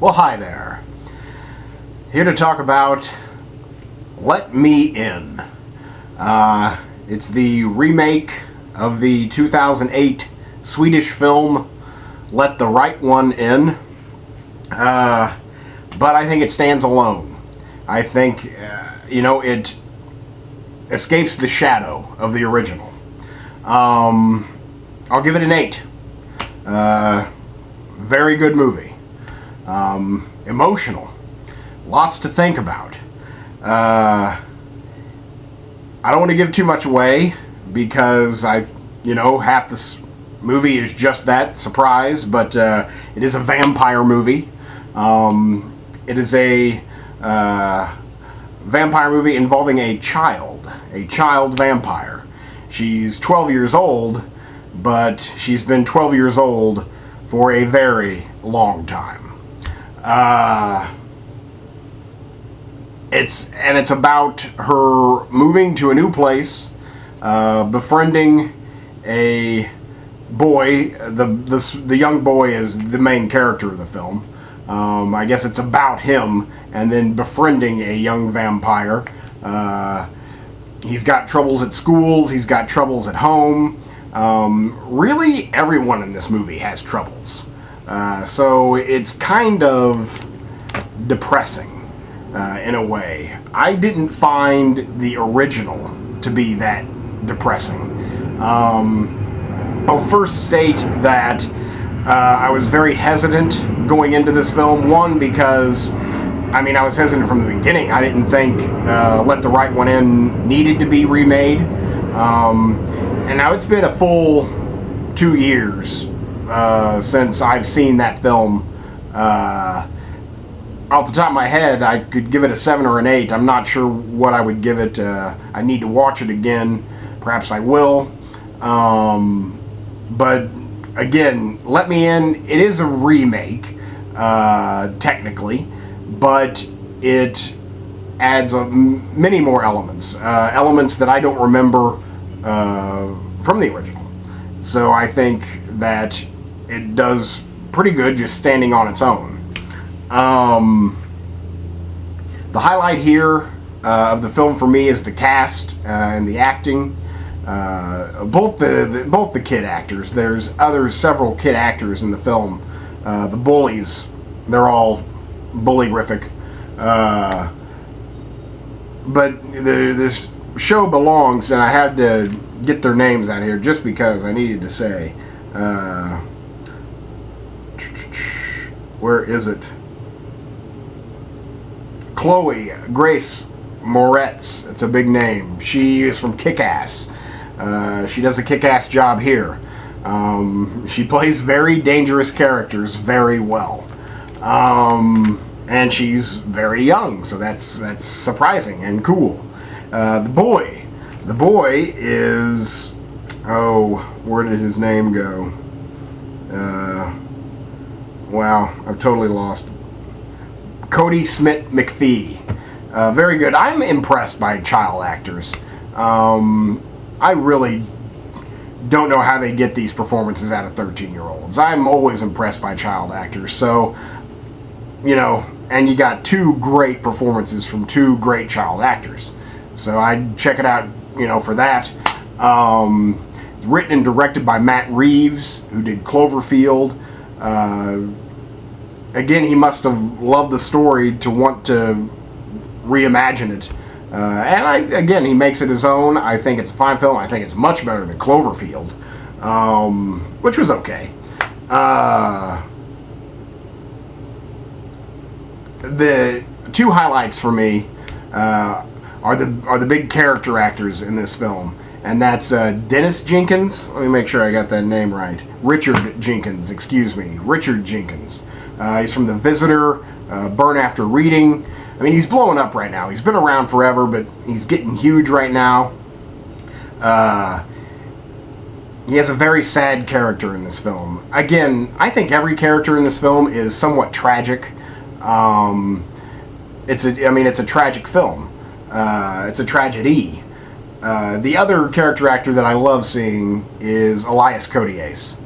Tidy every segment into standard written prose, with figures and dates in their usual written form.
Well, hi there. Here to talk about Let Me In. It's the remake of the 2008 Swedish film Let the Right One In. But I think it stands alone. I think, it escapes the shadow of the original. I'll give it an 8. Very good movie. Emotional. Lots to think about. I don't want to give too much away because half this movie is just that, surprise, but it is a vampire movie. It is a vampire movie involving a child vampire. She's 12 years old, but she's been 12 years old for a very long time. It's about her moving to a new place, befriending a boy. The young boy is the main character of the film. I guess it's about him and then befriending a young vampire. He's got troubles at schools. He's got troubles at home. Really, everyone in this movie has troubles. So it's kind of depressing in a way. I didn't find the original to be that depressing. I'll first state that I was very hesitant going into this film. One, because I was hesitant from the beginning. I didn't think Let the Right One In needed to be remade. And now it's been a full 2 years since I've seen that film. Off the top of my head, I could give it a 7 or an 8. I'm not sure what I would give it. I need to watch it again. Perhaps I will. But again, Let Me In, it is a remake, technically, but it adds many more elements. Elements that I don't remember from the original. So I think that it does pretty good just standing on its own. The highlight here of the film for me is the cast and the acting. Both the kid actors. There's several kid actors in the film. The bullies, they're all bully-rific. But this show belongs, and I had to get their names out here just because I needed to say. Where is it? Chloe Grace Moretz. It's a big name. She is from Kick-Ass. She does a kick-ass job here. She plays very dangerous characters very well. And she's very young, so that's surprising and cool. The boy is, where did his name go? Wow, I've totally lost. Cody Smith McPhee. Very good. I'm impressed by child actors. I really don't know how they get these performances out of 13-year-olds. I'm always impressed by child actors. So, and you got 2 great performances from 2 great child actors. So I'd check it out, for that. It's written and directed by Matt Reeves, who did Cloverfield. Again, he must have loved the story to want to reimagine it. And he makes it his own. I think it's a fine film. I think it's much better than Cloverfield, which was okay. The 2 highlights for me are the big character actors in this film, and that's Dennis Jenkins. Let me make sure I got that name right. Richard Jenkins. He's from The Visitor, Burn After Reading. He's blowing up right now. He's been around forever, but he's getting huge right now. He has a very sad character in this film. Again, I think every character in this film is somewhat tragic. It's a tragic film. It's a tragedy. The other character actor that I love seeing is Elias Koteas,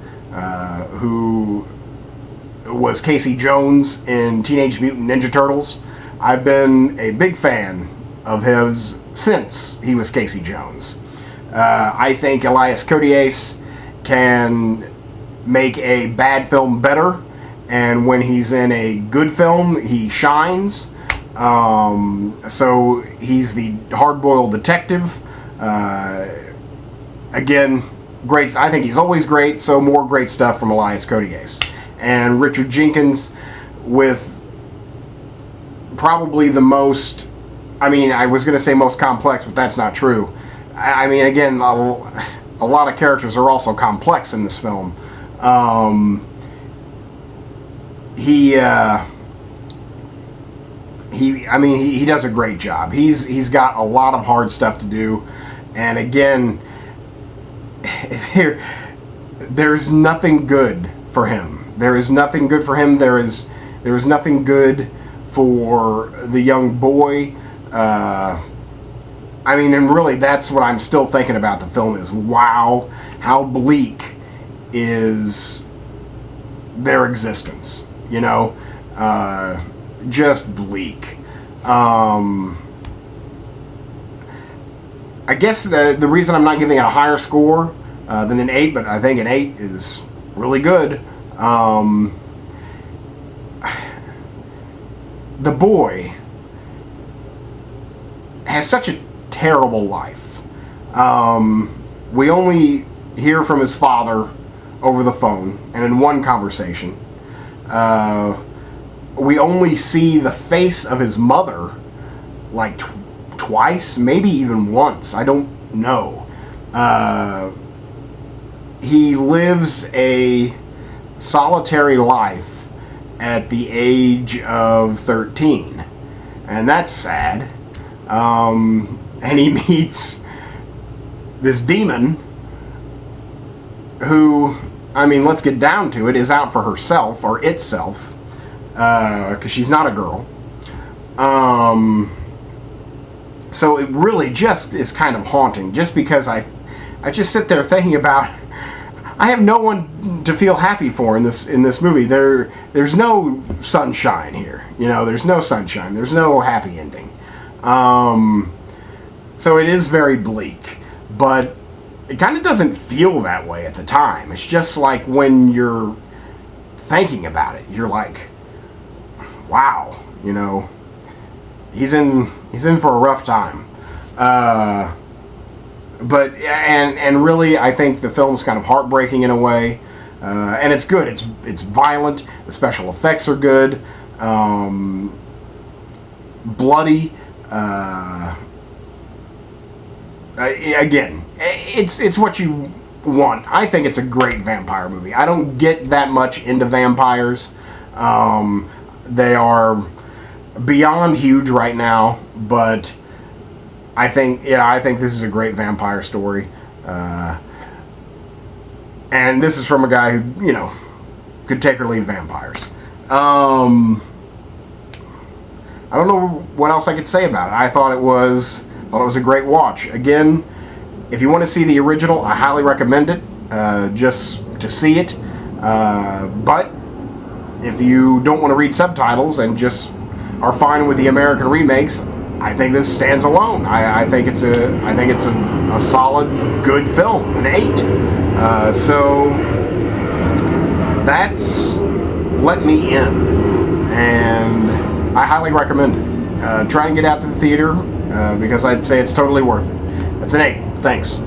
who was Casey Jones in Teenage Mutant Ninja Turtles. I've been a big fan of his since he was Casey Jones. I think Elias Koteas can make a bad film better, and when he's in a good film, he shines. So he's the hard-boiled detective. Again, great. I think he's always great, so more great stuff from Elias Koteas. And Richard Jenkins with probably the most, I mean, I was going to say most complex, but that's not true. I mean, again, a lot of characters are also complex in this film. He does a great job. He's got a lot of hard stuff to do, and again, there's nothing good for him. There is nothing good for him. There is nothing good for the young boy. I mean, and really, that's what I'm still thinking about the film is, wow, how bleak is their existence, you know? Just bleak. I guess the reason I'm not giving it a higher score than an 8, but I think an 8 is really good. The boy has such a terrible life. We only hear from his father over the phone and in one conversation. We only see the face of his mother like twice, maybe even once. I don't know. He lives a solitary life at the age of 13, and that's sad. And he meets this demon who, I mean, let's get down to it, is out for herself, or itself, because she's not a girl. So it really just is kind of haunting, just because I just sit there thinking about, I have no one to feel happy for in this movie. There's no sunshine here, you know. There's no sunshine. There's no happy ending. So it is very bleak, but it kind of doesn't feel that way at the time. It's just like when you're thinking about it, you're like, wow, you know, he's in for a rough time. But and really, I think the film's kind of heartbreaking in a way, and it's good. It's violent. The special effects are good. Bloody. Again, it's what you want. I think it's a great vampire movie. I don't get that much into vampires. They are beyond huge right now, but I think this is a great vampire story. And this is from a guy who, you know, could take or leave vampires. I don't know what else I could say about it. I thought it was a great watch. Again, if you want to see the original, I highly recommend it, just to see it. But if you don't want to read subtitles and just are fine with the American remakes, I think this stands alone. I think it's a solid, good film, an 8. So that's Let Me In, and I highly recommend it. Try and get out to the theater, because I'd say it's totally worth it. That's an 8. Thanks.